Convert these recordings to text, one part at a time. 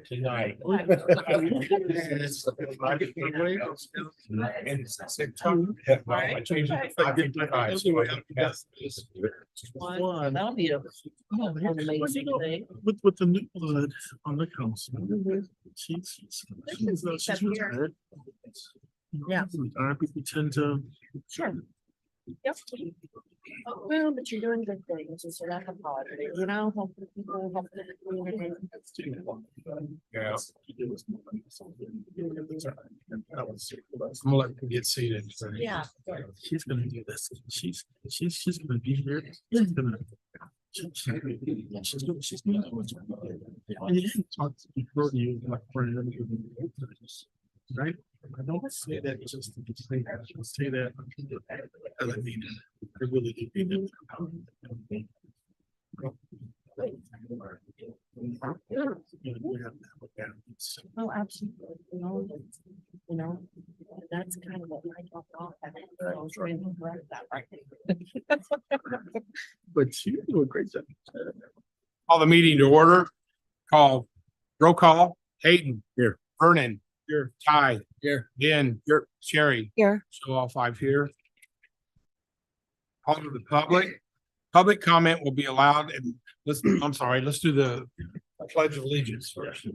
tonight. I changed it to 5:55, so I have to guess. One. That'll be an amazing thing. With the new blood on the council. She's retired. Yeah. People tend to. Sure. Yep. Oh, well, but you're doing good things, and so that's a positive, you know, hopefully people have the community. Yeah. I'm gonna let you get seated. Yeah. She's gonna do this. She's gonna be here. She's gonna. She's gonna. And you didn't talk to before you like for right? I don't say that just to say that. I say that I mean it. I really do mean it. Oh, absolutely. You know, that's kind of what I talked off. I was trying to correct that, right? But you do a great job. Call the meeting to order. Roll call. Hayden. Here. Vernon. Here. Ty. Here. Ben. Here. Sherry. Here. So all five here. Call to the public. Public comment will be allowed and let's do the pledge of allegiance first.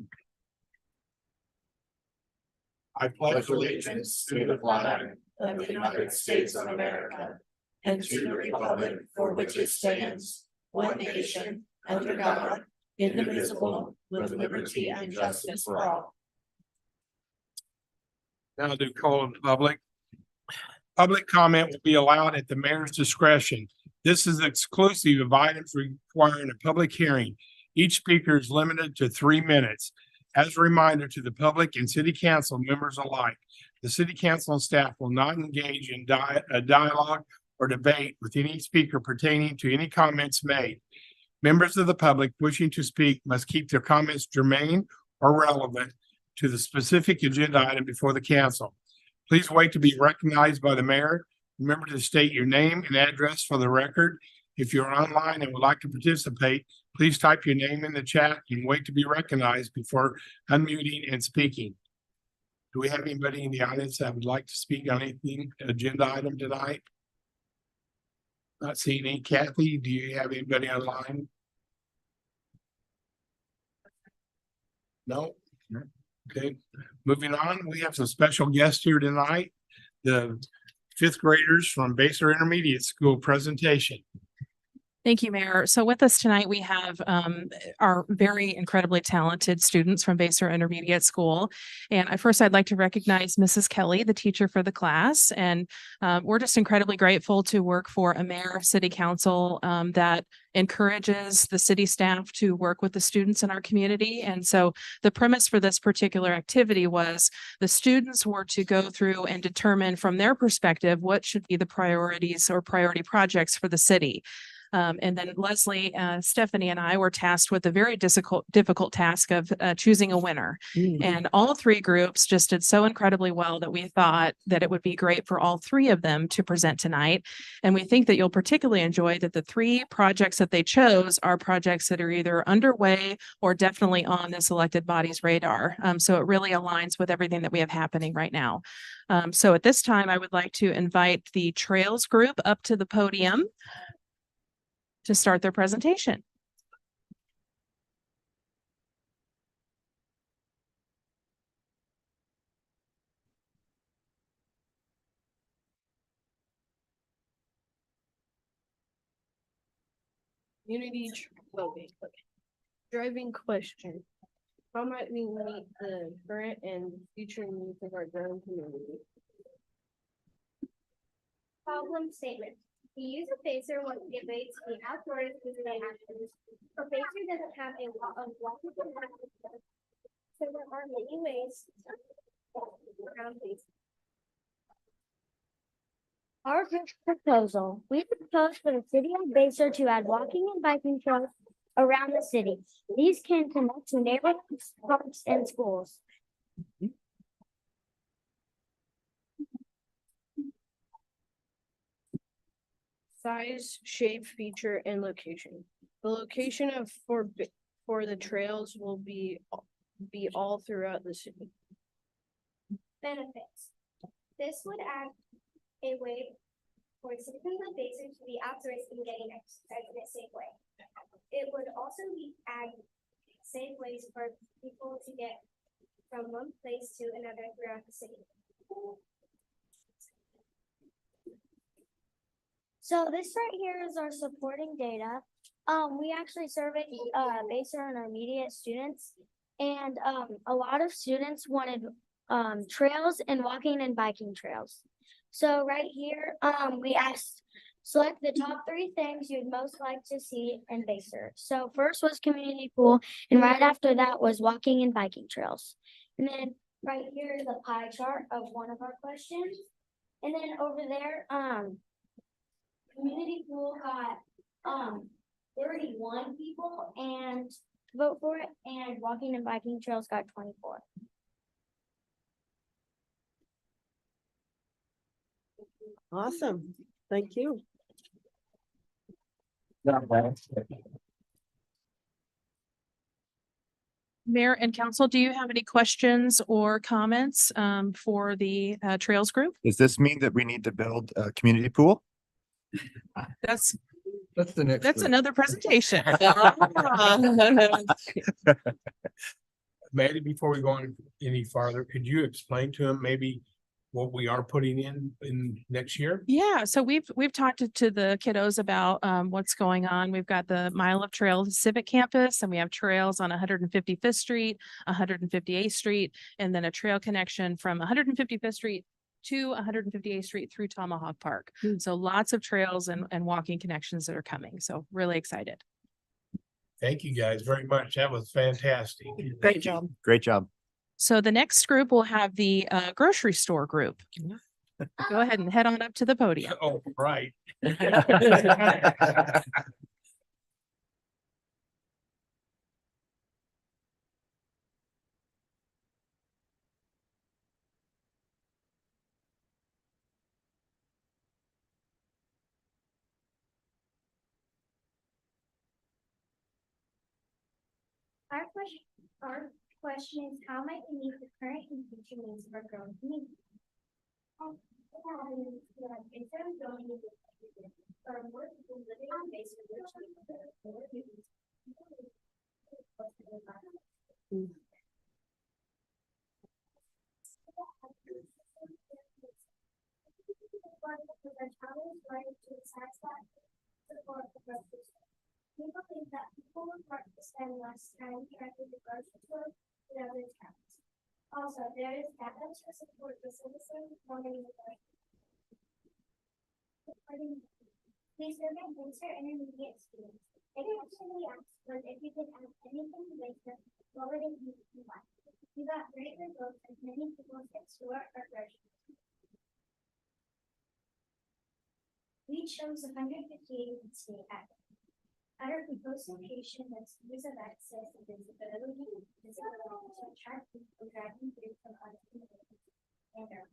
I pledge allegiance to the flag of the United States of America and to the republic for which it stands, one nation, under God, indivisible, with liberty and justice for all. Now do call on the public. Public comment will be allowed at the mayor's discretion. This is exclusive of items requiring a public hearing. Each speaker is limited to 3 minutes. As a reminder to the public and city council members alike, the city council and staff will not engage in a dialogue or debate with any speaker pertaining to any comments made. Members of the public wishing to speak must keep their comments germane or relevant to the specific agenda item before the council. Please wait to be recognized by the mayor. Remember to state your name and address for the record. If you're online and would like to participate, please type your name in the chat and wait to be recognized before unmuting and speaking. Do we have anybody in the audience that would like to speak on anything agenda item tonight? Not seeing any. Kathy, do you have anybody online? No? Okay, moving on, we have some special guests here tonight. The fifth graders from Basehor Intermediate School presentation. Thank you, Mayor. So with us tonight, we have our very incredibly talented students from Basehor Intermediate School. And I'd like to recognize Mrs. Kelly, the teacher for the class. And we're just incredibly grateful to work for a mayor, city council that encourages the city staff to work with the students in our community. And so the premise for this particular activity was the students were to go through and determine from their perspective what should be the priorities or priority projects for the city. And then Leslie, Stephanie, and I were tasked with the very difficult task of choosing a winner. And all three groups just did so incredibly well that we thought that it would be great for all three of them to present tonight. And we think that you'll particularly enjoy that the three projects that they chose are projects that are either underway or definitely on this elected body's radar. So it really aligns with everything that we have happening right now. So at this time, I would like to invite the Trails group up to the podium to start their presentation. Community driving question. How might we meet the current and future needs of our growing community? Problem statement. We use a phaser when we get ready to be outdoors with the actions. A phaser doesn't have a lot of walkable actions, so there are many ways around phasers. Our proposal. We propose for the city of Basehor to add walking and biking trails around the city. These can connect to neighborhoods, parks, and schools. Size, shape, feature, and location. The location for the trails will be be all throughout the city? Benefits. This would add a way for citizens of Basehor to be authorized in getting exercise in a safe way. It would also add safe ways for people to get from one place to another throughout the city. So this right here is our supporting data. We actually surveyed Basehor intermediate students, and a lot of students wanted trails and walking and biking trails. So right here, we asked, select the top 3 things you'd most like to see in Basehor. So first was community pool, and right after that was walking and biking trails. And then right here is a pie chart of one of our questions. And then over there, community pool got 31 people and vote for it, and walking and biking trails got 24. Awesome. Thank you. Mayor and council, do you have any questions or comments for the Trails Group? Does this mean that we need to build a community pool? That's the next. that's another presentation. Maddie, before we go on any farther, could you explain to him maybe what we are putting in next year? Yeah, so we've talked to the kiddos about what's going on. We've got the Mile of Trails Civic Campus, and we have trails on 155th Street, 158th Street, and then a trail connection from 155th Street to 158th Street through Tomahawk Park. So lots of trails and walking connections that are coming. So really excited. Thank you guys very much. That was fantastic. Great job. Great job. So the next group will have the grocery store group. Go ahead and head on up to the podium. Oh, right. Our question is, how might we meet the current and future needs of our growing community? Instead of going or more people living on Basehor, people think that people would want to spend less time tracking the grocery store than other towns. Also, there is data to support the citizens wanting the Please survey Basehor intermediate students. It actually asked was if you could add anything to Basehor, what would it be you like? You got great results as many people said store or grocery. We chose 158th State Avenue. At our proposed location, that's ease of access and visibility to attract people driving through from other communities and our.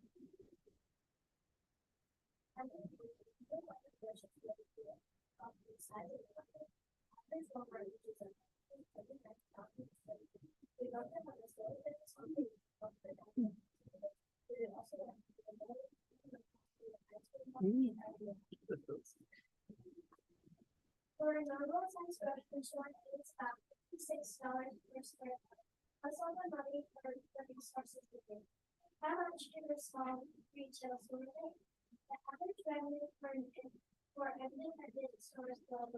For a normal size grocery store, it's about $56 per square foot. Plus all the money for the resources we get. How much can a small retail store make? The average revenue for everything that this store is $28,000.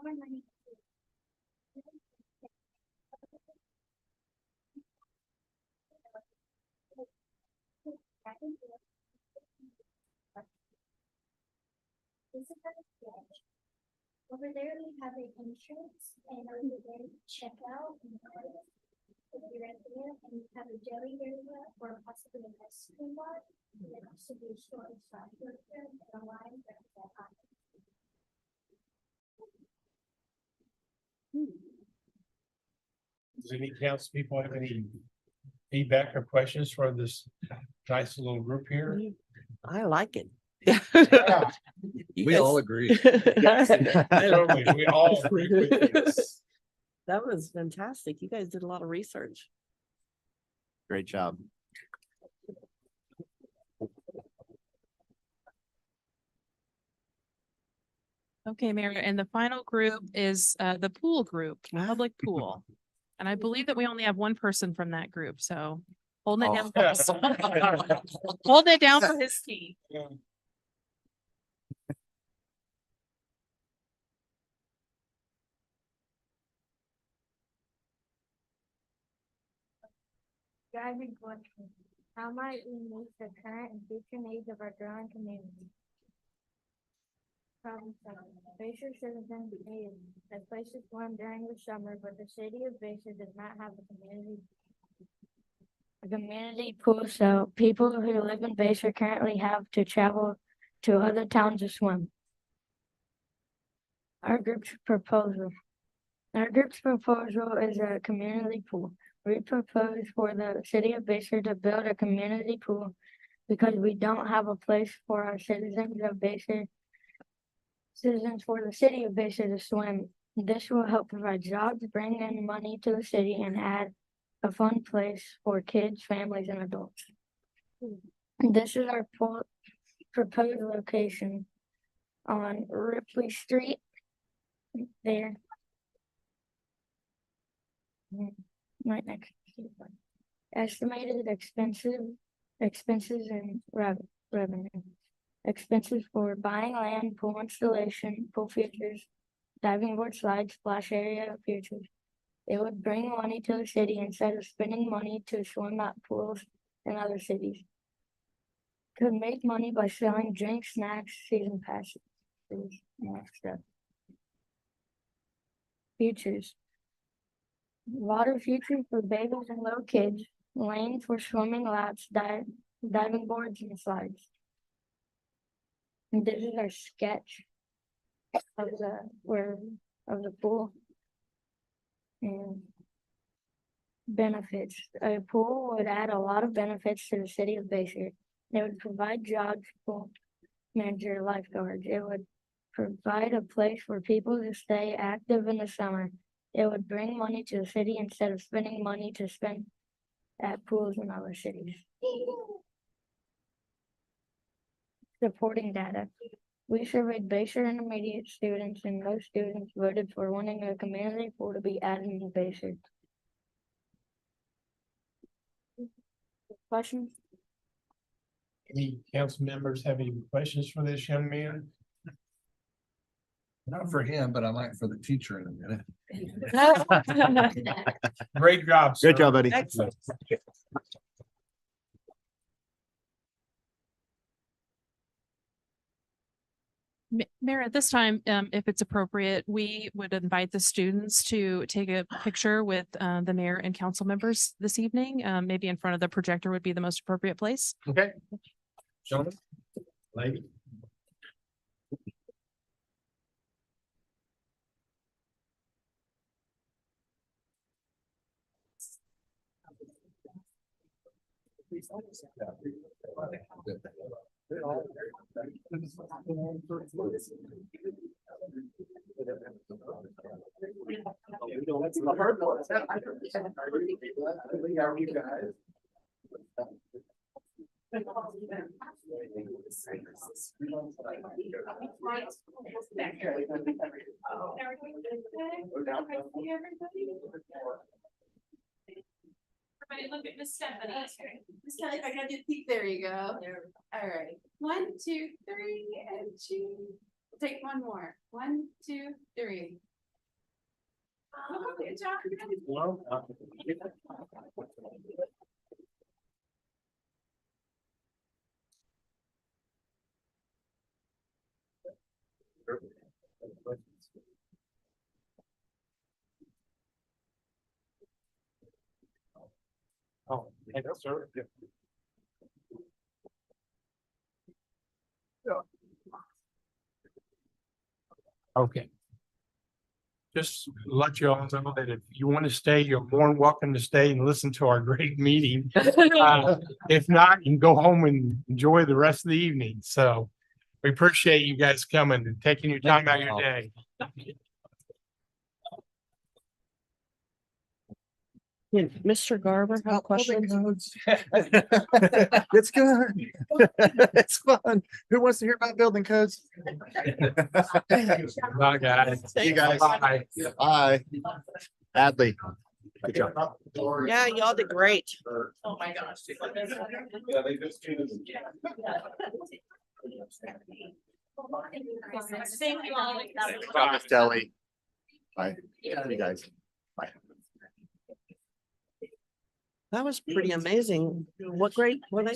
More money. Over there, we have an entrance and over there, check out. If you're right there, and you have a deli area or possibly an ice cream bar, and then also be a store inside. And a line that's that high. Does any council people have any feedback or questions for this nice little group here? I like it. Yeah, We all agree. totally. We all agree with this. That was fantastic. You guys did a lot of research. Great job. Okay, Mayor, and the final group is the pool group, public pool. And I believe that we only have one person from that group, so holding it down. Holding it down for his team. Driving question. How might we meet the current and future needs of our growing community? Problem 7. Basehor citizens need a place to swim during the summer, but the city of Basehor does not have a community pool, so people who live in Basehor currently have to travel to other towns to swim. Our group's proposal is a community pool. We propose for the city of Basehor to build a community pool because we don't have a place for our citizens for the city of Basehor to swim. This will help provide jobs, bring in money to the city, and add a fun place for kids, families, and adults. This is our proposed location on Ripley Street. There. Right next to the front. Estimated expenses and revenue. Expenses for buying land, pool installation, pool features, diving board slides, splash area features. It would bring money to the city instead of spending money to swim at pools in other cities. Could make money by selling drinks, snacks, season passes, and extra. Features. Water features for babies and little kids, lanes for swimming laps, diving boards and slides. And this is our sketch of the pool. And benefits. A pool would add a lot of benefits to the city of Basehor. It would provide jobs, pool manager, lifeguards. It would provide a place for people to stay active in the summer. It would bring money to the city instead of spending money to spend at pools in other cities. Supporting data. We surveyed Basehor intermediate students, and most students voted for wanting a community pool to be added in Basehor. Questions? Any council members have any questions for this young man? Not for him, but I might for the teacher in a minute. Great job, sir. Great job, buddy. Excellent. Mayor, at this time, if it's appropriate, we would invite the students to take a picture with the mayor and council members this evening. Maybe in front of the projector would be the most appropriate place. Okay. Gentlemen, lady. That's the hard part. How are you guys? Everybody look at Miss Stephanie. Miss Kelly, if I got you to peek, there you go. All right. 1, 2, 3, and 2. Take one more. 1, 2, 3. Oh, good job. Well, oh, thank you, sir. Okay. just let you all know that if you want to stay, you're more than welcome to stay and listen to our great meeting. If not, you can go home and enjoy the rest of the evening. So we appreciate you guys coming and taking your time out of your day. Mr. Garber, have a question? It's good. It's fun. Who wants to hear about building codes? Bye, guys. You guys. Bye. Bye. Adley. Good job. Yeah, y'all did great. Oh, my gosh. Thank you all. Bye, Kelly. Bye. You guys. Bye. That was pretty amazing. What grade were they?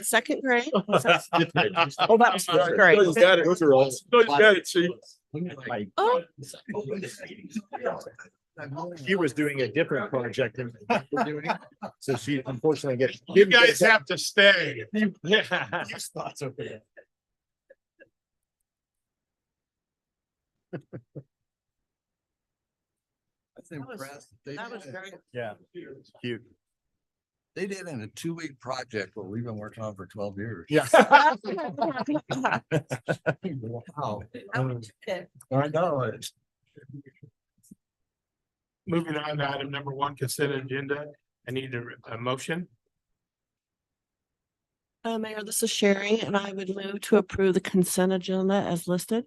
Second grade? Oh, that was first grade. Those are all. Got it, see. Oh, She was doing a different project than we're doing, so she unfortunately gets. You guys have to stay. Yeah. Thoughts over there. Impressed. that was great. Yeah. Cute. They did in a 2-week project, what we've been working on for 12 years. Yeah. Wow. Okay. I know it. Moving on to item number 1, consent agenda. I need a motion. Mayor, this is Sherry, and I would move to approve the consent agenda as listed.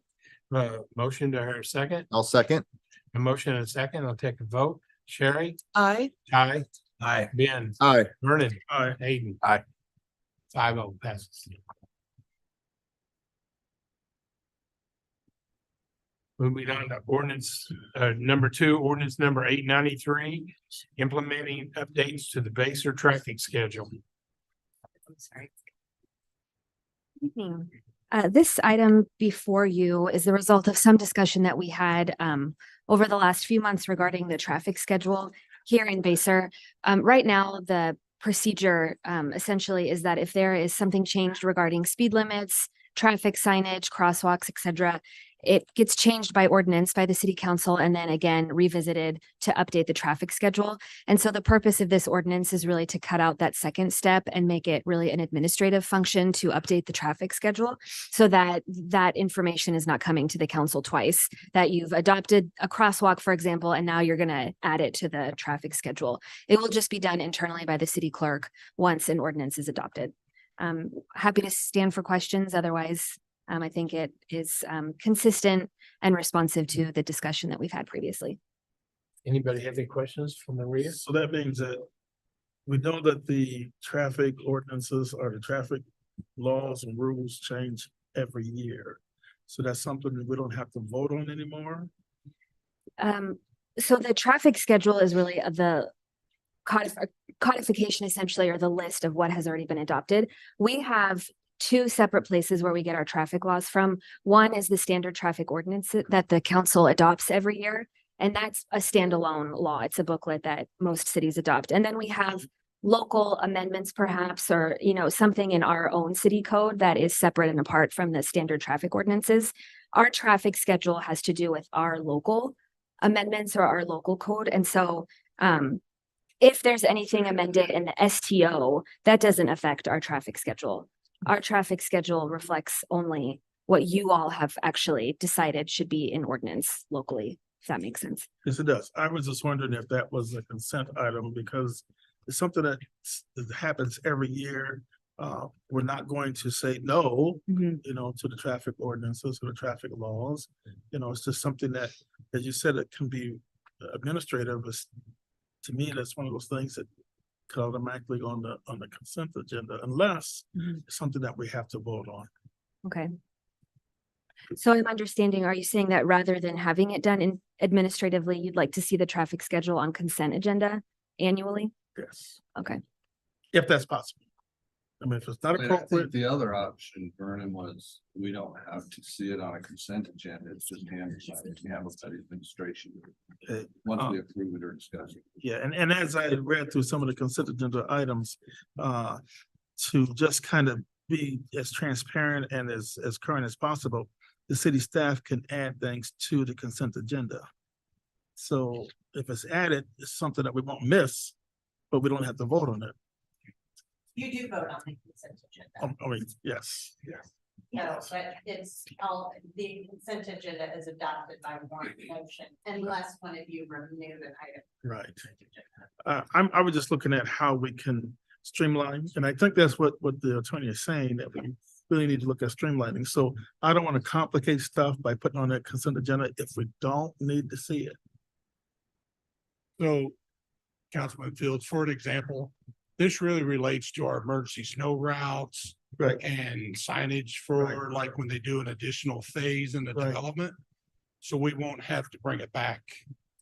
Motion to her second. I'll second. A motion and a second. I'll take a vote. Sherry. Aye. Aye. Aye. Ben. Aye. Vernon. Aye. Hayden. Aye. 5-0 passes. Moving on to ordinance, number 2, ordinance number 893, implementing updates to the Basehor traffic schedule. I'm sorry. This item before you is the result of some discussion that we had over the last few months regarding the traffic schedule here in Basehor. Right now, the procedure essentially is that if there is something changed regarding speed limits, traffic signage, crosswalks, etc., it gets changed by ordinance by the city council and then again revisited to update the traffic schedule. And so the purpose of this ordinance is really to cut out that second step and make it really an administrative function to update the traffic schedule so that that information is not coming to the council twice, that you've adopted a crosswalk, for example, and now you're going to add it to the traffic schedule. It will just be done internally by the city clerk once an ordinance is adopted. Happy to stand for questions. Otherwise, I think it is consistent and responsive to the discussion that we've had previously. Anybody have any questions for Maria? So that means that we know that the traffic ordinances or the traffic laws and rules change every year. So that's something that we don't have to vote on anymore. So the traffic schedule is really the codification essentially, or the list of what has already been adopted. We have 2 separate places where we get our traffic laws from. One is the standard traffic ordinance that the council adopts every year. And that's a standalone law. It's a booklet that most cities adopt. And then we have local amendments perhaps, or, something in our own city code that is separate and apart from the standard traffic ordinances. Our traffic schedule has to do with our local amendments or our local code. And so, if there's anything amended in the STO, that doesn't affect our traffic schedule. Our traffic schedule reflects only what you all have actually decided should be in ordinance locally, if that makes sense. Yes, it does. I was just wondering if that was a consent item because it's something that happens every year. We're not going to say no, to the traffic ordinances or the traffic laws. It's just something that, as you said, it can be administrative. But to me, that's one of those things that could automatically on the consent agenda, unless it's something that we have to vote on. Okay. So I'm understanding, are you saying that rather than having it done administratively, you'd like to see the traffic schedule on consent agenda annually? Yes. Okay. If that's possible. I mean, if it's not I appropriate. think the other option, Vernon, was we don't have to see it on a consent agenda. It's just handled by the administration. Okay. Once we approve it or discuss it. Yeah, and as I read through some of the consent agenda items, to just kind of be as transparent and as current as possible, the city staff can add things to the consent agenda. So if it's added, it's something that we won't miss, but we don't have to vote on it. You do vote on the consent agenda. I mean, yes, No, but it's all, the consent agenda is adopted by one motion unless one of you remove an item. right. I was just looking at how we can streamline, and I think that's what the attorney is saying, that we really need to look at streamlining. So I don't want to complicate stuff by putting on that consent agenda if we don't need to see it. So, Councilman Fields, for an example, this really relates to our emergency snow routes Right. and signage for Right. like when they do an additional phase in the Right. development. So we won't have to bring it back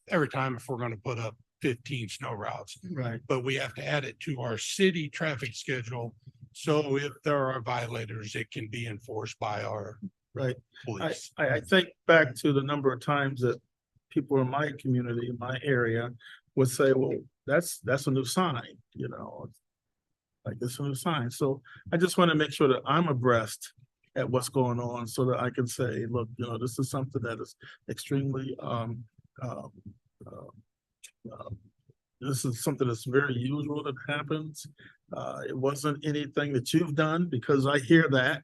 every time if we're gonna put up 15 snow routes. Right. But we have to add it to our city traffic schedule. So if there are violators, it can be enforced by our Right. police. I think back to the number of times that people in my community, in my area, would say, well, that's a new sign, you know. Like it's a new sign. So I just want to make sure that I'm abreast at what's going on so that I can say, look, you know, this is something that is extremely this is something that's very usual that happens. It wasn't anything that you've done, because I hear that,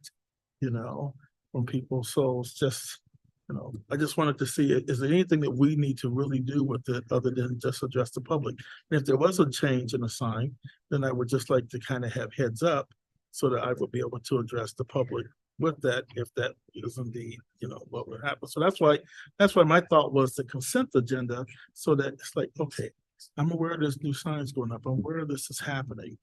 you know, from people. So it's just, you know, I just wanted to see, is there anything that we need to really do with it other than just address the public? And if there was a change in the sign, then I would just like to kind of have heads up so that I would be able to address the public with that, if that is indeed, you know, what would happen. So that's why my thought was the consent agenda, so that it's like, okay, I'm aware there's new signs going up. I'm aware this is happening.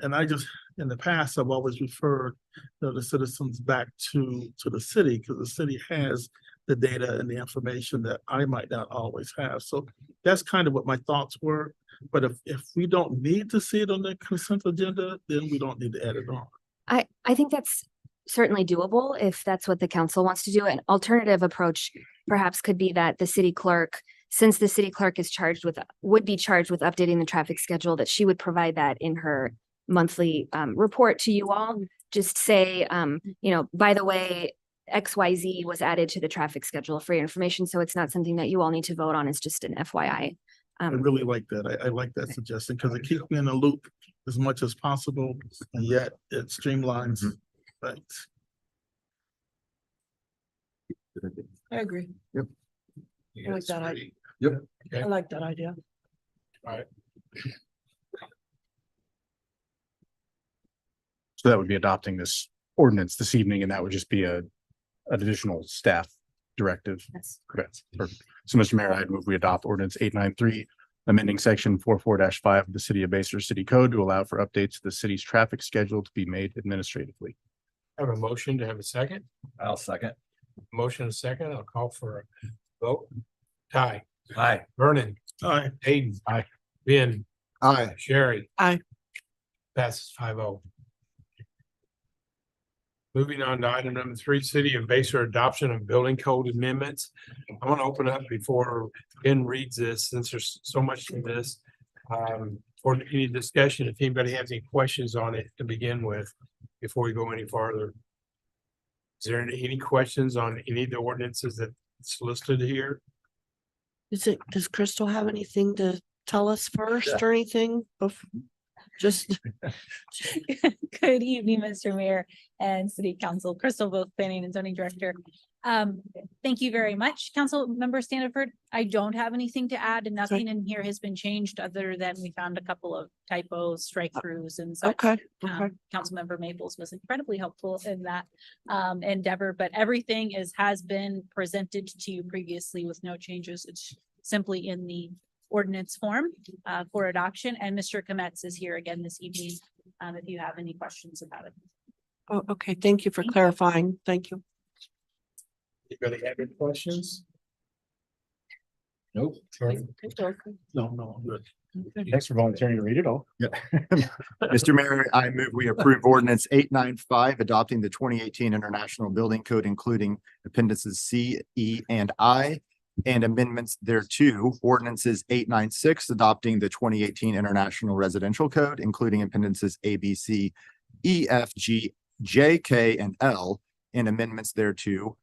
And I just, in the past, I've always referred, you know, the citizens back to the city, because the city has the data and the information that I might not always have. So that's kind of what my thoughts were. But if we don't need to see it on the consent agenda, then we don't need to add it on. I think that's certainly doable if that's what the council wants to do. An alternative approach perhaps could be that the city clerk, since the city clerk is would be charged with updating the traffic schedule, that she would provide that in her monthly report to you all. Just say, you know, by the way, XYZ was added to the traffic schedule for your information. So it's not something that you all need to vote on. It's just an FYI. I really like that. I like that suggestion, because it keeps me in the loop as much as possible, and yet it streamlines things. I agree. Yeah, like it's that pretty- I like that idea. So that would be adopting this ordinance this evening, and that would just be an additional staff directive. Yes. Correct. Perfect. So, Mr. Mayor, I'd move we adopt ordinance 893, amending section 44-5 of the City of Basehor City Code to allow for updates to the city's traffic schedule to be made administratively. Have a motion to have a second. I'll second. Motion a second. I'll call for a vote. Ty, Aye. Vernon, Aye. Hayden. Aye. Ben, Aye. Sherry. Aye. Passes 5-0. Moving on to item number 3, City of Basehor adoption of building code amendments. I want to open up before Ben reads this, since there's so much to this. For any discussion, if anybody has any questions on it to begin with, before we go any farther. Is there any questions on any of the ordinances that's listed here? Does Crystal have anything to tell us first or anything? Just, Good evening, Mr. Mayor and City Council. Crystal Voth, Planning and Zoning Director. Thank you very much, Council Member Standiford. I don't have anything to add, and nothing in here has been changed other than we found a couple of typos, strike throughs and such. okay. Councilmember Maples was incredibly helpful in that endeavor, but everything has been presented to you previously with no changes. It's simply in the ordinance form for adoption, and Mr. Kometz is here again this evening if you have any questions about it. Oh, okay. Thank you for clarifying. Thank you. Anybody have any questions? Nope. No, I'm good. Thanks for volunteering to read it all. Yeah. Mr. Mayor, I move we approve ordinance 895, adopting the 2018 International Building Code, including appendices C, E, and I, and amendments thereto. Ordinances 896, adopting the 2018 International Residential Code, including appendices A, B, C, E, F, G, J, K, and L, and amendments thereto.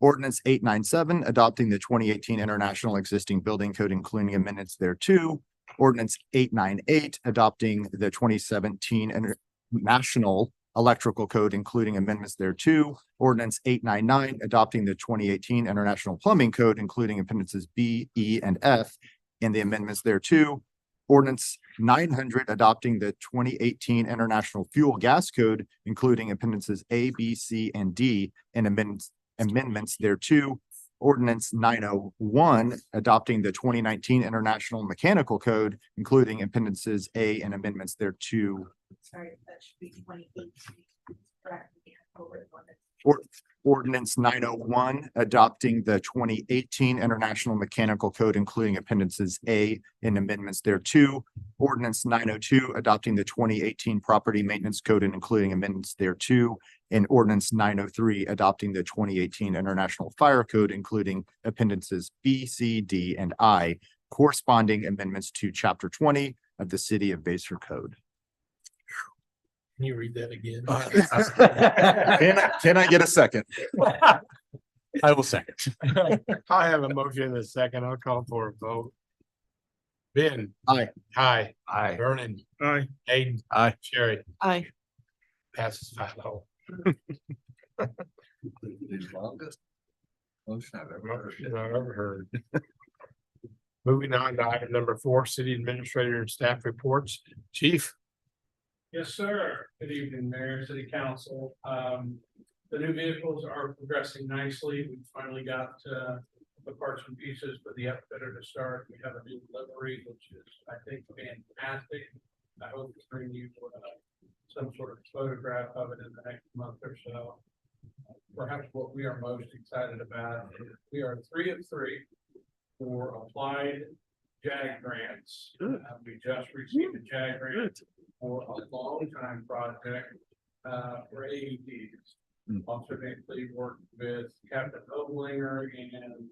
Ordinance 897, adopting the 2018 International Existing Building Code, including amendments thereto. Ordinance 898, adopting the 2017 International Electrical Code, including amendments thereto. Ordinance 899, adopting the 2018 International Plumbing Code, including appendices B, E, and F, and the amendments thereto. Ordinance 900, adopting the 2018 International Fuel Gas Code, including appendices A, B, C, and D, and amendments thereto. Ordinance 901, adopting the 2019 International Mechanical Code, including appendices A and amendments thereto. Sorry, that should be 2018. Correct. Ordinance 901, adopting the 2018 International Mechanical Code, including appendices A and amendments thereto. Ordinance 902, adopting the 2018 Property Maintenance Code and including amendments thereto. And Ordinance 903, adopting the 2018 International Fire Code, including appendices B, C, D, and I, corresponding amendments to Chapter 20 of the City of Basehor Code. Can you read that again? Can I get a second? I will second. I have a motion in a second. I'll call for a vote. Ben. Aye. Hi. Aye. Vernon. Aye. Aiden. Aye. Sherry. Aye. Passes 5-0. The longest motion I've ever heard. Motion I've ever heard. Moving on to item number 4, city administrator and staff reports. Chief. Yes, sir. Good evening, Mayor, City Council. The new vehicles are progressing nicely. We finally got the parts and pieces for the upfitter to start. We have a new delivery, which is, I think, fantastic. I hope to bring you some sort of photograph of it in the next month or so. Perhaps what we are most excited about is we are 3 of 3 for applied JAG grants. We just received a JAG grant for a long time project for AEDs. Also basically worked with Captain Oblinger, and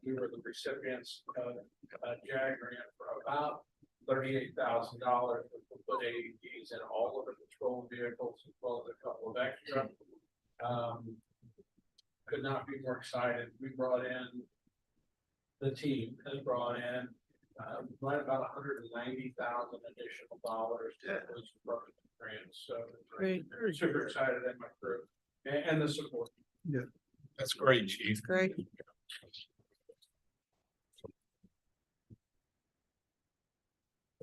we were the recipients of a JAG grant for about $38,000, which will put AEDs in all of the patrol vehicles as well as a couple of extra. Could not be more excited. We brought in, the team has brought in right about $190,000 additional dollars to those grants. So Great. super excited at my crew and the support. Yeah, that's great, Chief. Great.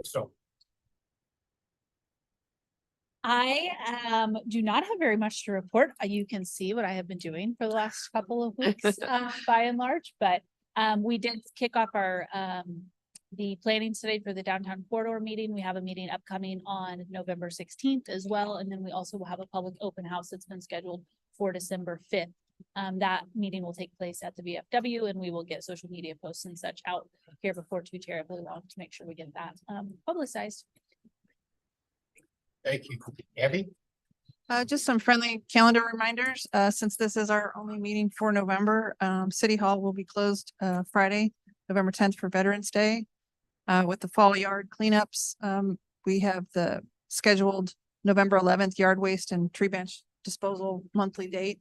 So I do not have very much to report. You can see what I have been doing for the last couple of weeks, by and large, but we did kick off our the planning today for the downtown corridor meeting. We have a meeting upcoming on November 16th as well. And then we also will have a public open house that's been scheduled for December 5th. That meeting will take place at the VFW, and we will get social media posts and such out here before too terribly long to make sure we get that publicized. thank you. Abby? Just some friendly calendar reminders, since this is our only meeting for November. City Hall will be closed Friday, November 10th for Veterans Day. With the fall yard cleanups, we have the scheduled November 11th yard waste and tree bench disposal monthly date.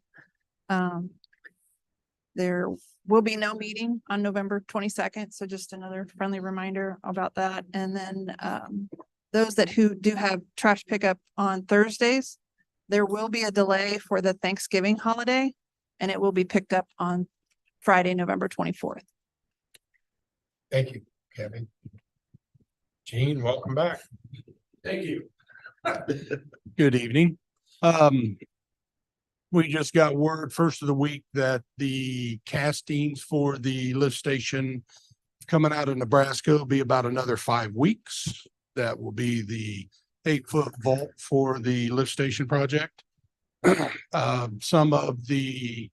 There will be no meeting on November 22nd, so just another friendly reminder about that. And then those who do have trash pickup on Thursdays, there will be a delay for the Thanksgiving holiday, and it will be picked up on Friday, November 24th. Thank you, Kevin. Gene, welcome back. Thank you. Good evening. We just got word first of the week that the castings for the lift station coming out of Nebraska will be about another 5 weeks. That will be the 8-foot vault for the lift station project. Some of the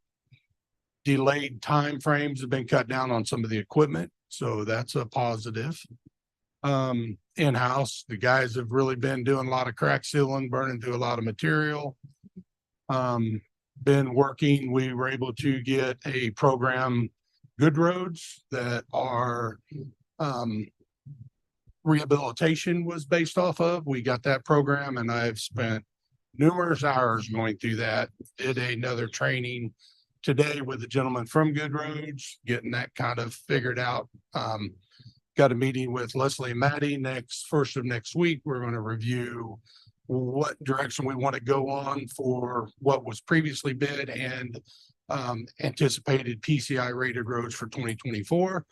delayed timeframes have been cut down on some of the equipment, so that's a positive. In-house, the guys have really been doing a lot of crack sealing, burning through a lot of material. Been working, we were able to get a program, Good Roads, that are rehabilitation was based off of. We got that program, and I've spent numerous hours going through that. Did another training today with a gentleman from Good Roads, getting that kind of figured out. Got a meeting with Leslie and Maddie first of next week. We're going to review what direction we want to go on for what was previously bid and anticipated PCI rated roads for 2024.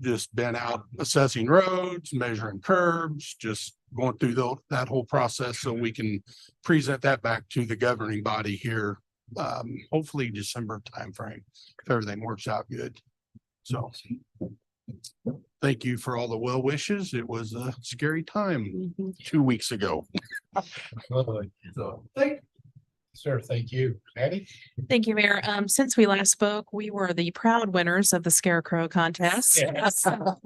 Just been out assessing roads, measuring curbs, just going through that whole process so we can present that back to the governing body here, hopefully December timeframe, if everything works out good. So thank you for all the well wishes. It was a scary time 2 weeks ago. So, sir, thank you. Patty? Thank you, Mayor. Since we last spoke, we were the proud winners of the Scarecrow contest. Yes. Not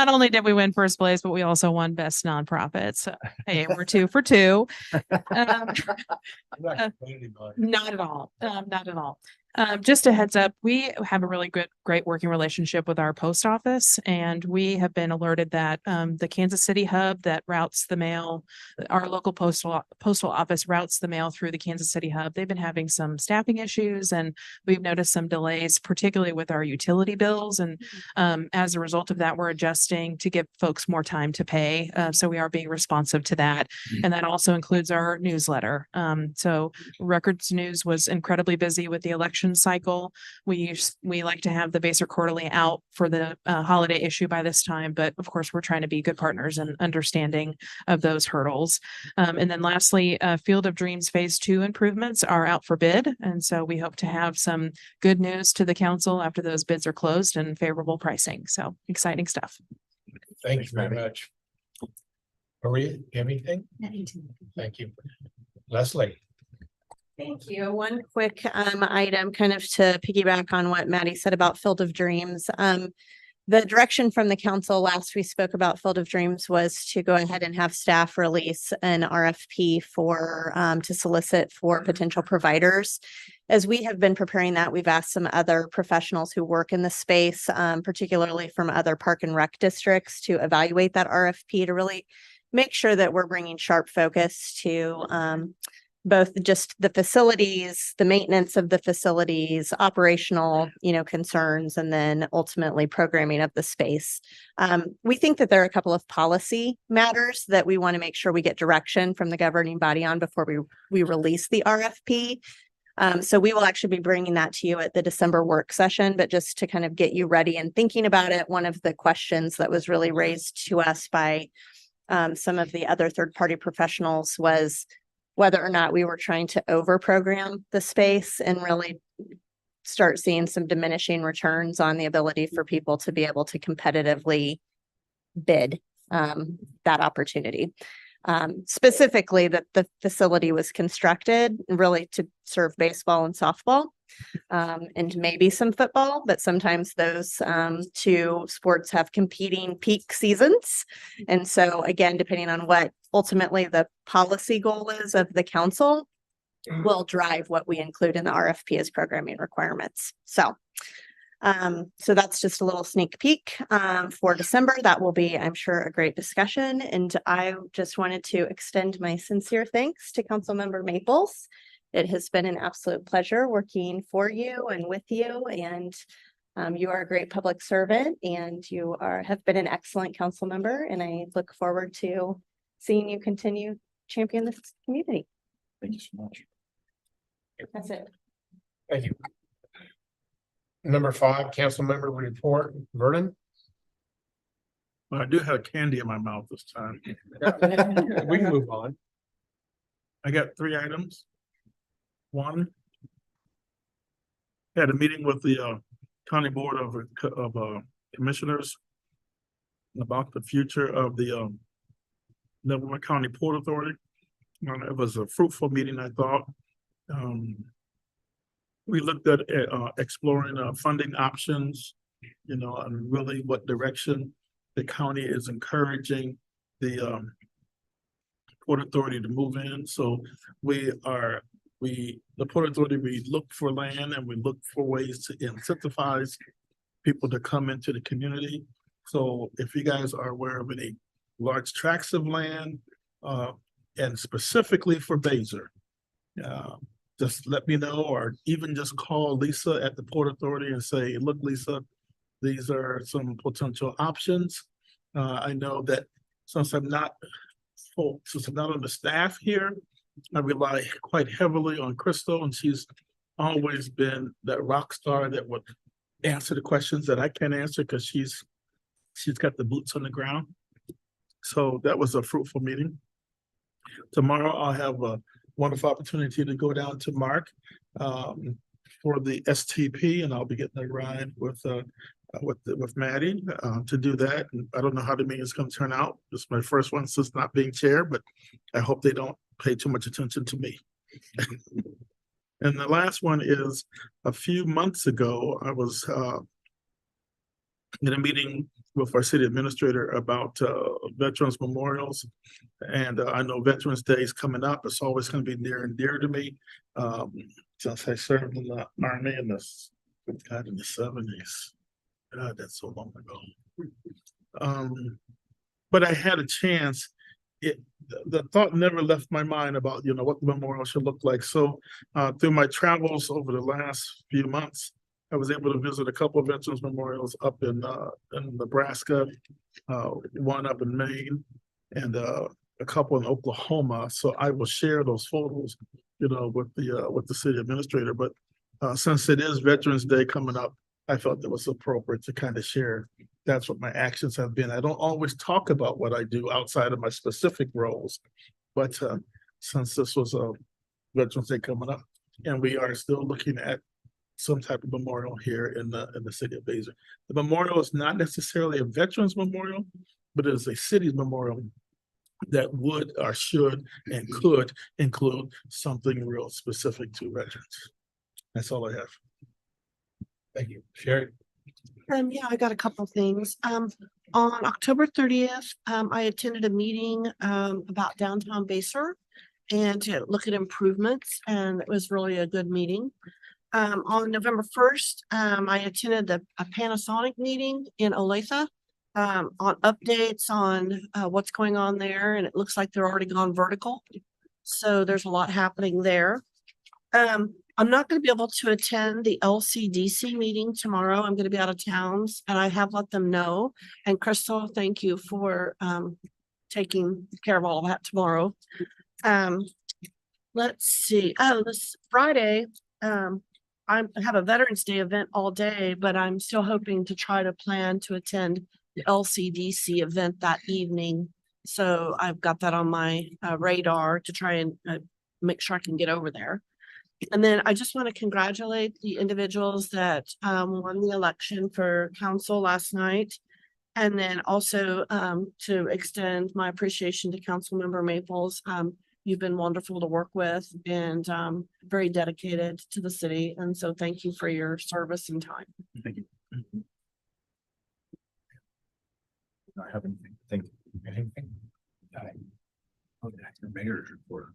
only did we win first place, but we also won best nonprofit. So, hey, we're 2 for 2. Not at all. Not at all. Just a heads up, we have a really great working relationship with our post office, and we have been alerted that the Kansas City hub that routes the mail, our local postal office routes the mail through the Kansas City hub. They've been having some staffing issues, and we've noticed some delays, particularly with our utility bills. And as a result of that, we're adjusting to give folks more time to pay. So we are being responsive to that, and that also includes our newsletter. So Records News was incredibly busy with the election cycle. We like to have the Basehor Quarterly out for the holiday issue by this time, but of course we're trying to be good partners and understanding of those hurdles. And then lastly, Field of Dreams Phase 2 improvements are out for bid, and so we hope to have some good news to the council after those bids are closed and favorable pricing. So exciting stuff. Thank you very much. Maria, anything? Thank you. Leslie? Thank you. One quick item kind of to piggyback on what Maddie said about Field of Dreams. The direction from the council last we spoke about Field of Dreams was to go ahead and have staff release an RFP for to solicit for potential providers. As we have been preparing that, we've asked some other professionals who work in the space, particularly from other park and rec districts, to evaluate that RFP to really make sure that we're bringing sharp focus to both just the facilities, the maintenance of the facilities, operational, concerns, and then ultimately programming of the space. We think that there are a couple of policy matters that we want to make sure we get direction from the governing body on before we release the RFP. So we will actually be bringing that to you at the December work session, but just to kind of get you ready and thinking about it, one of the questions that was really raised to us by some of the other third-party professionals was whether or not we were trying to over-program the space and really start seeing some diminishing returns on the ability for people to be able to competitively bid that opportunity. Specifically that the facility was constructed really to serve baseball and softball, and maybe some football, but sometimes those two sports have competing peak seasons. And so again, depending on what ultimately the policy goal is of the council will drive what we include in the RFP as programming requirements. So that's just a little sneak peek for December. That will be, I'm sure, a great discussion. And I just wanted to extend my sincere thanks to Councilmember Maples. It has been an absolute pleasure working for you and with you. And you are a great public servant, and you have been an excellent council member. And I look forward to seeing you continue champion this community. Thank you so much. That's it. Thank you. Number 5, council member report, Vernon. Well, I do have candy in my mouth this time. We can move on. I got 3 items. 1, had a meeting with the county board of commissioners about the future of the Leavenworth County Port Authority. It was a fruitful meeting, I thought. We looked at exploring funding options, and really what direction the county is encouraging the Port Authority to move in. So the Port Authority, we look for land and we look for ways to incentivize people to come into the community. So if you guys are aware of any large tracts of land, and specifically for Basehor, just let me know, or even just call Lisa at the Port Authority and say, look, Lisa, these are some potential options. I know that since I'm not on the staff here, I rely quite heavily on Crystal, and she's always been that rock star that would answer the questions that I can't answer because she's got the boots on the ground. So that was a fruitful meeting. Tomorrow I'll have a wonderful opportunity to go down to Mark for the STP, and I'll be getting a ride with Maddie to do that. And I don't know how the meeting is going to turn out. This is my first one since not being chair, but I hope they don't pay too much attention to me. And the last one is a few months ago, I was in a meeting with our city administrator about veterans memorials. And I know Veterans Day is coming up. It's always going to be near and dear to me. Since I served in the Army in the 70s. God, that's so long ago. But I had a chance. The thought never left my mind about, what the memorial should look like. So through my travels over the last few months, I was able to visit a couple of veterans memorials up in Nebraska, one up in Maine, and a couple in Oklahoma. So I will share those photos, with the city administrator. But since it is Veterans Day coming up, I felt it was appropriate to kind of share. That's what my actions have been. I don't always talk about what I do outside of my specific roles, but since this was a Veterans Day coming up, and we are still looking at some type of memorial here in the city of Basehor. The memorial is not necessarily a veterans memorial, but it is a city's memorial that would or should and could include something real specific to veterans. That's all I have. Thank you. Sherry? Yeah, I got a couple things. On October 30th, I attended a meeting about downtown Basehor and to look at improvements, and it was really a good meeting. On November 1st, I attended a Panasonic meeting in Olathe on updates on what's going on there, and it looks like they're already gone vertical. So there's a lot happening there. I'm not going to be able to attend the LCDC meeting tomorrow. I'm going to be out of town, and I have let them know. And Crystal, thank you for taking care of all of that tomorrow. Let's see. Oh, this Friday, I have a Veterans Day event all day, but I'm still hoping to try to plan to attend the LCDC event that evening. So I've got that on my radar to try and make sure I can get over there. And then I just want to congratulate the individuals that won the election for council last night. And then also to extend my appreciation to Councilmember Maples. You've been wonderful to work with and very dedicated to the city. And so thank you for your service and time. Thank you. I have anything. Thank you. Anything? Okay, your mayor's report.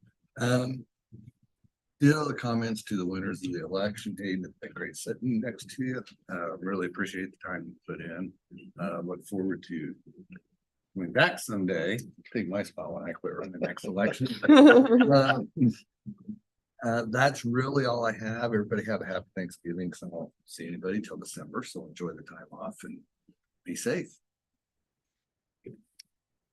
Still the comments to the winners of the election. Hayden, it's been great sitting next to you. Really appreciate the time you put in. Look forward to coming back someday. Take my spot when I quit running the next election. That's really all I have. Everybody have a happy Thanksgiving. So I won't see anybody till December. So enjoy the time off and be safe.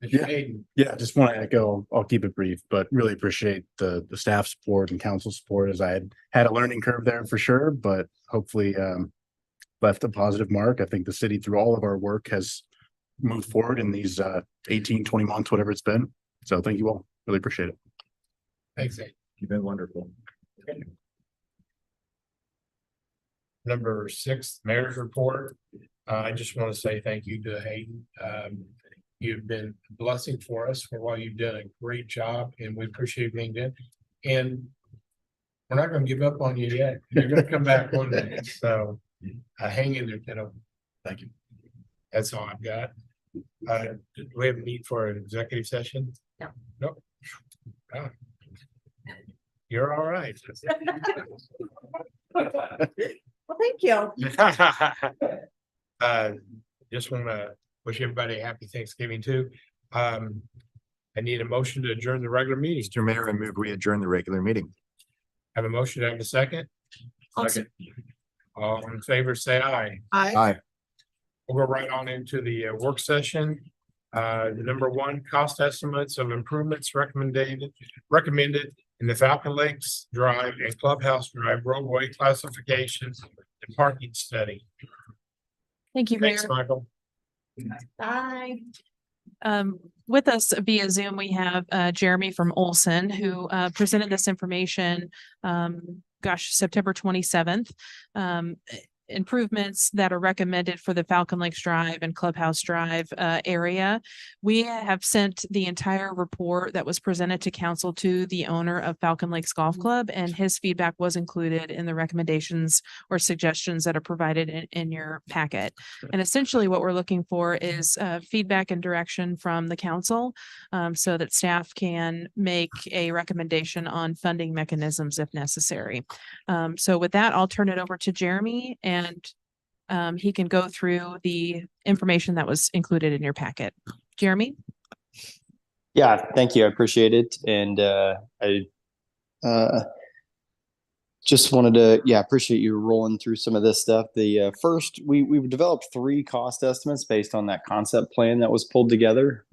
Yeah, just want to echo, I'll keep it brief, but really appreciate the staff support and council support, as I had a learning curve there for sure, but hopefully left a positive mark. I think the city, through all of our work, has moved forward in these 18, 20 months, whatever it's been. So thank you all. Really appreciate it. Thanks, Ed. You've been wonderful. Number 6, mayor's report. I just want to say thank you to Hayden. You've been a blessing for us for while you've done a great job, and we appreciate being done. And we're not going to give up on you yet. You're going to come back one day. So hang in there, kiddo. Thank you. That's all I've got. Do we have a need for an executive session? No. Nope. Oh. You're all right. Well, thank you. Just want to wish everybody a happy Thanksgiving too. I need a motion to adjourn the regular meeting. Mr. Mayor, I move we adjourn the regular meeting. Have a motion, have a second? Second. All in favor, say aye. Aye. We'll go right on into the work session. The number one, cost estimates of improvements recommended in the Falcon Lakes Drive and Clubhouse Drive roadway classifications and parking study. Thank you, Mayor. Thanks, Michael. Bye. With us via Zoom, we have Jeremy from Olson, who presented this information, September 27th. Improvements that are recommended for the Falcon Lakes Drive and Clubhouse Drive area. We have sent the entire report that was presented to council to the owner of Falcon Lakes Golf Club, and his feedback was included in the recommendations or suggestions that are provided in your packet. And essentially what we're looking for is feedback and direction from the council so that staff can make a recommendation on funding mechanisms if necessary. So with that, I'll turn it over to Jeremy, and he can go through the information that was included in your packet. Jeremy? Yeah, thank you. I appreciate it. And I just wanted to, appreciate you rolling through some of this stuff. The first, we've developed 3 cost estimates based on that concept plan that was pulled together.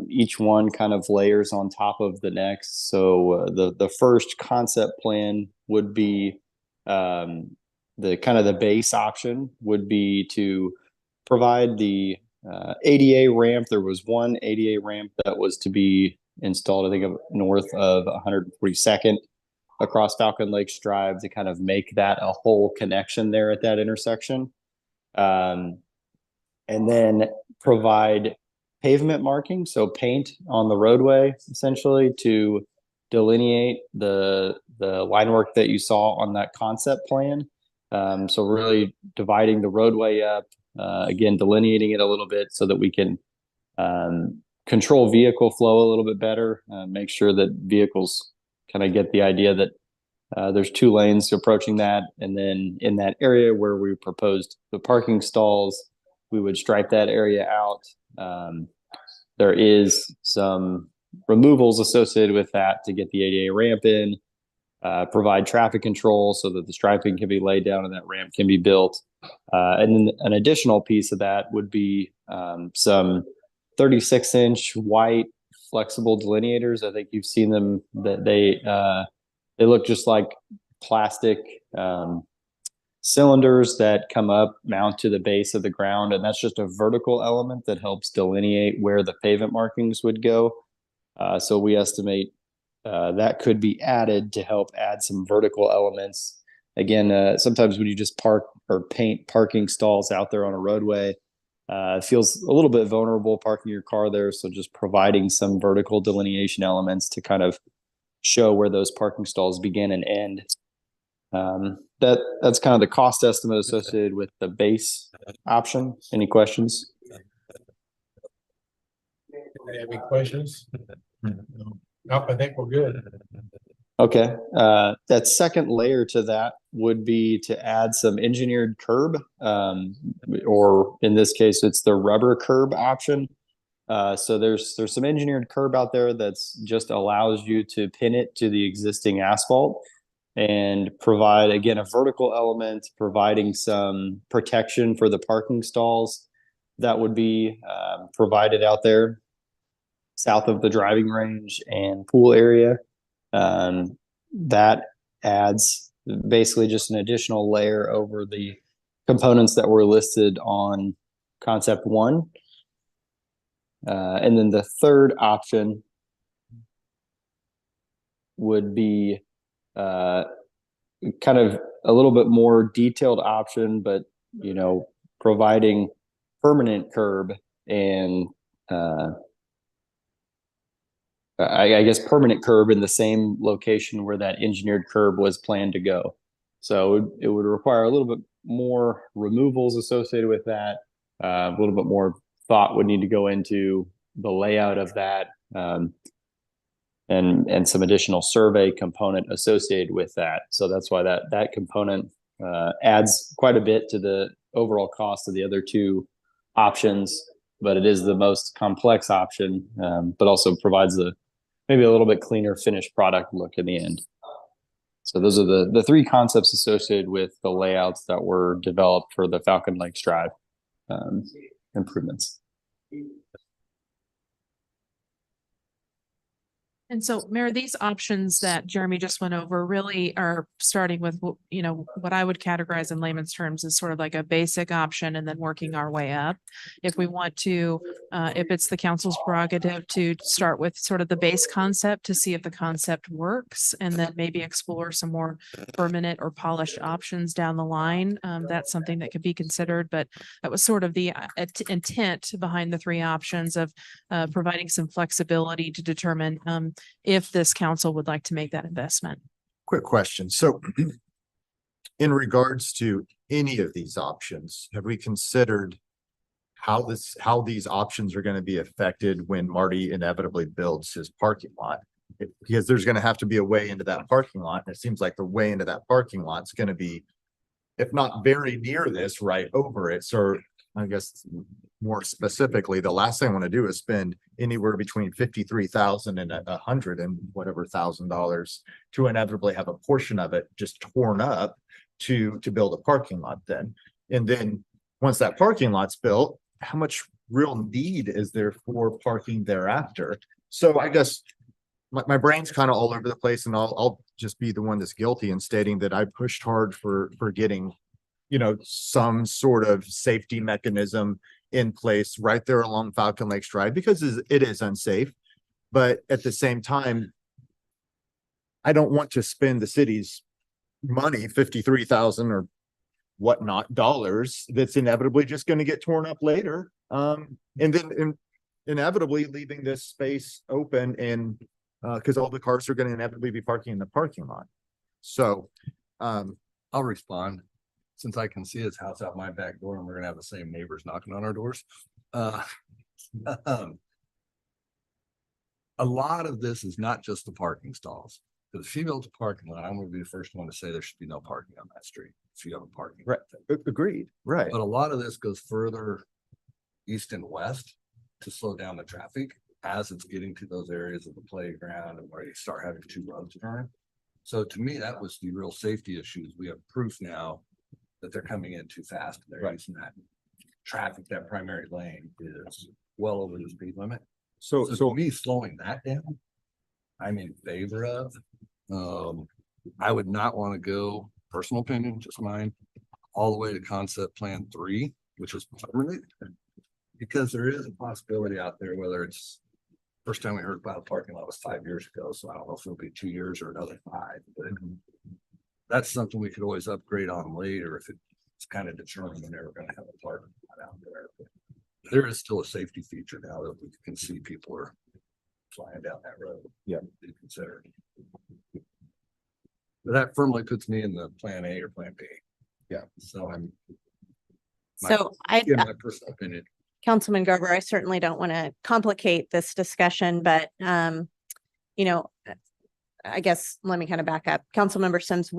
Each one kind of layers on top of the next. So the first concept plan would be the kind of the base option would be to provide the ADA ramp. There was one ADA ramp that was to be installed, I think, north of 142nd across Falcon Lakes Drive to kind of make that a whole connection there at that intersection. And then provide pavement marking, so paint on the roadway essentially to delineate the line work that you saw on that concept plan. So really dividing the roadway up, again, delineating it a little bit so that we can control vehicle flow a little bit better, make sure that vehicles kind of get the idea that there's 2 lanes approaching that. And then in that area where we proposed the parking stalls, we would stripe that area out. There is some removals associated with that to get the ADA ramp in. Provide traffic control so that the striping can be laid down and that ramp can be built. And then an additional piece of that would be some 36-inch white flexible delineators. I think you've seen them, that they look just like plastic cylinders that come up, mount to the base of the ground. And that's just a vertical element that helps delineate where the pavement markings would go. So we estimate that could be added to help add some vertical elements. Again, sometimes when you just park or paint parking stalls out there on a roadway, it feels a little bit vulnerable parking your car there. So just providing some vertical delineation elements to kind of show where those parking stalls begin and end. That's kind of the cost estimate associated with the base option. Any questions? Any questions? Nope, I think we're good. Okay. That second layer to that would be to add some engineered curb, or in this case, it's the rubber curb option. So there's some engineered curb out there that's just allows you to pin it to the existing asphalt and provide, again, a vertical element, providing some protection for the parking stalls that would be provided out there south of the driving range and pool area. That adds basically just an additional layer over the components that were listed on concept 1. And then the third option would be kind of a little bit more detailed option, but, you know, providing permanent curb and I guess permanent curb in the same location where that engineered curb was planned to go. So it would require a little bit more removals associated with that. A little bit more thought would need to go into the layout of that, and some additional survey component associated with that. So that's why that component adds quite a bit to the overall cost of the other 2 options, but it is the most complex option, but also provides maybe a little bit cleaner finished product look in the end. So those are the three concepts associated with the layouts that were developed for the Falcon Lakes Drive improvements. And so, Mayor, these options that Jeremy just went over really are starting with, what I would categorize in layman's terms as sort of like a basic option and then working our way up. If we want to, if it's the council's prerogative to start with sort of the base concept to see if the concept works and then maybe explore some more permanent or polished options down the line, that's something that could be considered. But that was sort of the intent behind the three options of providing some flexibility to determine if this council would like to make that investment. Quick question. So in regards to any of these options, have we considered how these options are going to be affected when Marty inevitably builds his parking lot? Because there's going to have to be a way into that parking lot. And it seems like the way into that parking lot is going to be, if not very near this, right over it. So I guess more specifically, the last thing I want to do is spend anywhere between 53,000 and $100 and whatever $1,000 to inevitably have a portion of it just torn up to build a parking lot then. And then once that parking lot's built, how much real need is there for parking thereafter? So I guess my brain's kind of all over the place, and I'll just be the one that's guilty in stating that I pushed hard for getting, some sort of safety mechanism in place right there along Falcon Lakes Drive, because it is unsafe. But at the same time, I don't want to spend the city's money, 53,000 or whatnot dollars, that's inevitably just going to get torn up later. And then inevitably leaving this space open, and because all the cars are going to inevitably be parking in the parking lot. So I'll respond. Since I can see his house out my back door and we're gonna have the same neighbors knocking on our doors. A lot of this is not just the parking stalls. Because if she builds a parking lot, I'm gonna be the first one to say there should be no parking on that street. If you have a parking. Right. Agreed. Right. But a lot of this goes further east and west to slow down the traffic as it's getting to those areas of the playground and where you start having two roads turn. So to me, that was the real safety issues. We have proof now that they're coming in too fast. They're using that traffic, that primary lane is well over the speed limit. So to me, slowing that down, I'm in favor of. I would not want to go, personal opinion, just mine, all the way to concept plan 3, which is permanent. Because there is a possibility out there, whether it's first time we heard about a parking lot was 5 years ago. So I don't know if it'll be 2 years or another 5, but that's something we could always upgrade on later if it's kind of determined we're never going to have a parking lot out there. But there is still a safety feature now that we can see people are flying down that road. Yeah. To consider. But that firmly puts me in the plan A or plan B. Yeah. So I, my personal opinion. Councilman Garber, I certainly don't want to complicate this discussion, but, I guess let me kind of back up. Councilmember Sims,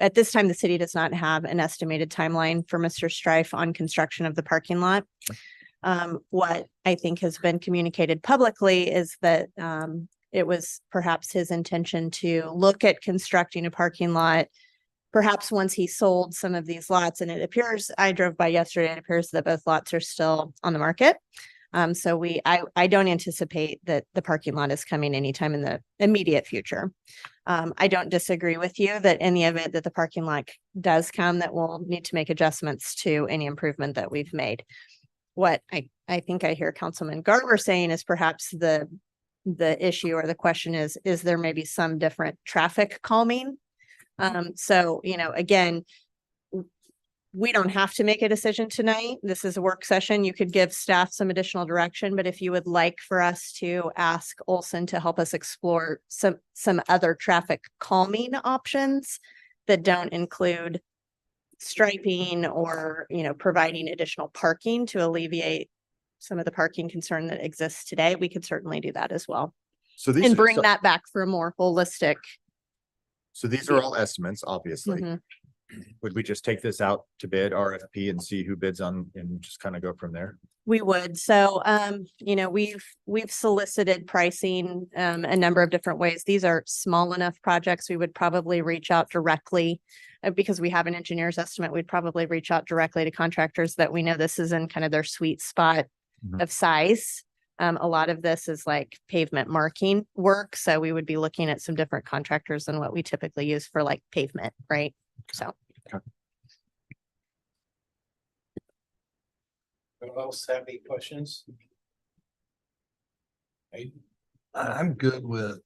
at this time, the city does not have an estimated timeline for Mr. Strife on construction of the parking lot. What I think has been communicated publicly is that it was perhaps his intention to look at constructing a parking lot, perhaps once he sold some of these lots. And it appears, I drove by yesterday, it appears that both lots are still on the market. So I don't anticipate that the parking lot is coming anytime in the immediate future. I don't disagree with you that in the event that the parking lot does come, that we'll need to make adjustments to any improvement that we've made. What I think I hear Councilman Garber saying is perhaps the issue or the question is there maybe some different traffic calming? So, again, we don't have to make a decision tonight. This is a work session. You could give staff some additional direction, but if you would like for us to ask Olson to help us explore some other traffic calming options that don't include striping or, providing additional parking to alleviate some of the parking concern that exists today, we could certainly do that as well. So and bring that back for a more holistic. So these are all estimates, obviously. would we just take this out to bid RFP and see who bids on and just kind of go from there? We would. So, we've solicited pricing, a number of different ways. These are small enough projects. We would probably reach out directly because we have an engineer's estimate. We'd probably reach out directly to contractors that we know this is in kind of their sweet spot of size. A lot of this is like pavement marking work. So we would be looking at some different contractors than what we typically use for like pavement, right? So. Anyone else have any questions? I'm good with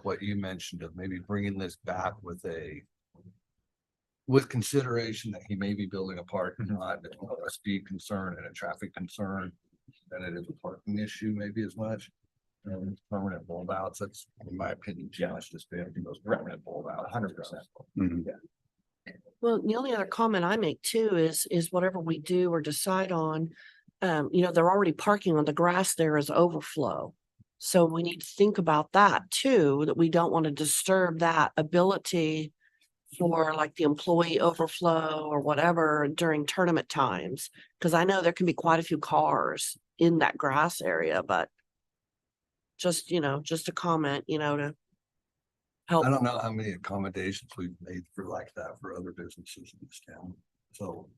what you mentioned of maybe bringing this back with consideration that he may be building a parking lot, that's more of a speed concern and a traffic concern than it is a parking issue, maybe as much. And permanent bulb outs, that's in my opinion, challenge just being those permanent bulb out, 100%. Well, the only other comment I make too is whatever we do or decide on, they're already parking on the grass there as overflow. So we need to think about that too, that we don't want to disturb that ability for like the employee overflow or whatever during tournament times. Cause I know there can be quite a few cars in that grass area, but just a comment, to help. I don't know how many accommodations we've made for like that for other businesses in this town. So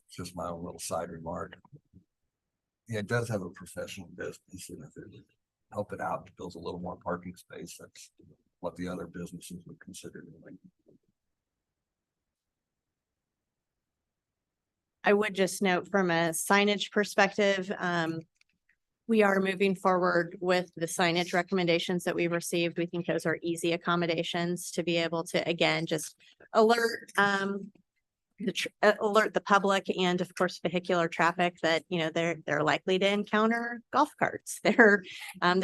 it's just my own little side remark. Yeah, it does have a professional business, and if it would help it out, to build a little more parking space, that's what the other businesses would consider doing. I would just note from a signage perspective, we are moving forward with the signage recommendations that we received. We think those are easy accommodations to be able to, again, just alert the public and of course vehicular traffic that, they're likely to encounter golf carts. That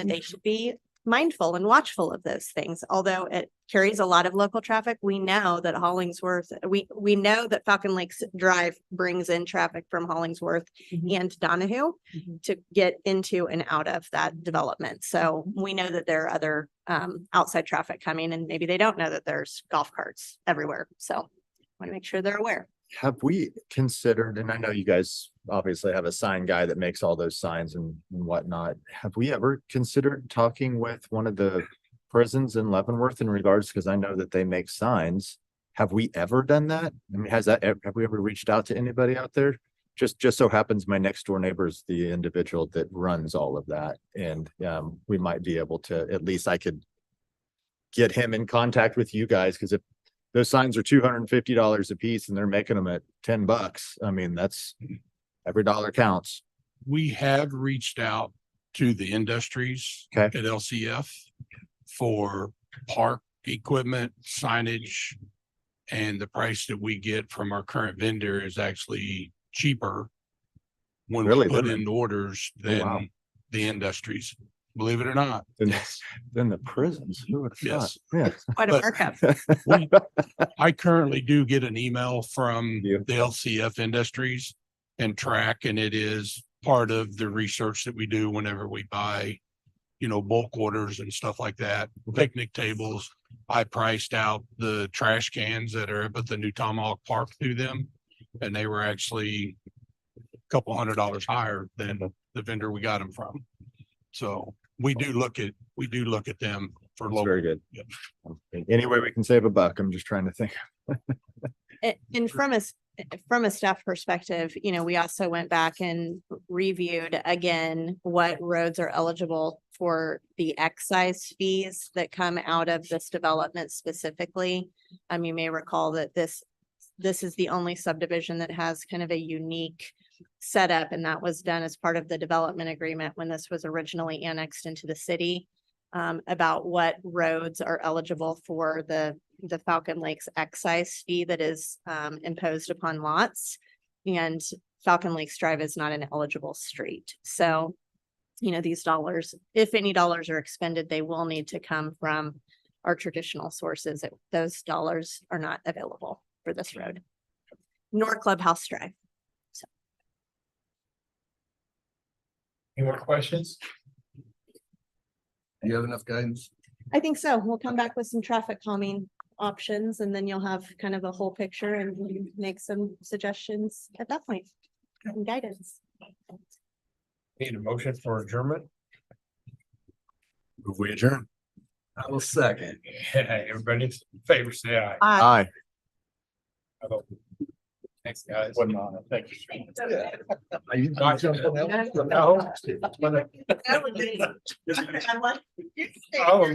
they should be mindful and watchful of those things. Although it carries a lot of local traffic, we know that Hollingsworth, we know that Falcon Lakes Drive brings in traffic from Hollingsworth and Donahue to get into and out of that development. So we know that there are other outside traffic coming, and maybe they don't know that there's golf carts everywhere. So want to make sure they're aware. Have we considered, and I know you guys obviously have a sign guy that makes all those signs and whatnot. Have we ever considered talking with one of the prisons in Leavenworth in regards, because I know that they make signs. Have we ever done that? I mean, have we ever reached out to anybody out there? Just so happens my next door neighbor is the individual that runs all of that. And we might be able to, at least I could get him in contact with you guys, because if those signs are $250 a piece and they're making them at $10, I mean, that's every dollar counts. We have reached out to the industries at LCF for park equipment, signage, and the price that we get from our current vendor is actually cheaper when we put in orders than the industries. Believe it or not. Than the prisons. Who would have thought? Yeah. Quite a markup. I currently do get an email from the LCF Industries and track, and it is part of the research that we do whenever we buy, bulk orders and stuff like that. Picnic tables. I priced out the trash cans that are up at the new Tomahawk Park through them, and they were actually a couple $100 higher than the vendor we got them from. So we do look at them for local. Very good. Any way we can save a buck, I'm just trying to think. And from a staff perspective, we also went back and reviewed again what roads are eligible for the excise fees that come out of this development specifically. You may recall that this is the only subdivision that has kind of a unique setup, and that was done as part of the development agreement when this was originally annexed into the city, about what roads are eligible for the Falcon Lakes excise fee that is imposed upon lots. And Falcon Lakes Drive is not an eligible street. So, these dollars, if any dollars are expended, they will need to come from our traditional sources. Those dollars are not available for this road, nor Clubhouse Drive. Any more questions? Do you have enough guidance? I think so. We'll come back with some traffic calming options, and then you'll have kind of a whole picture and you can make some suggestions at that point and guidance. Need a motion for adjournment? Move we adjourn. I will second. Yeah, everybody's favor, say aye. Aye. Thanks, guys. Wasn't on it. Thank you. Gotcha. That would be- Oh.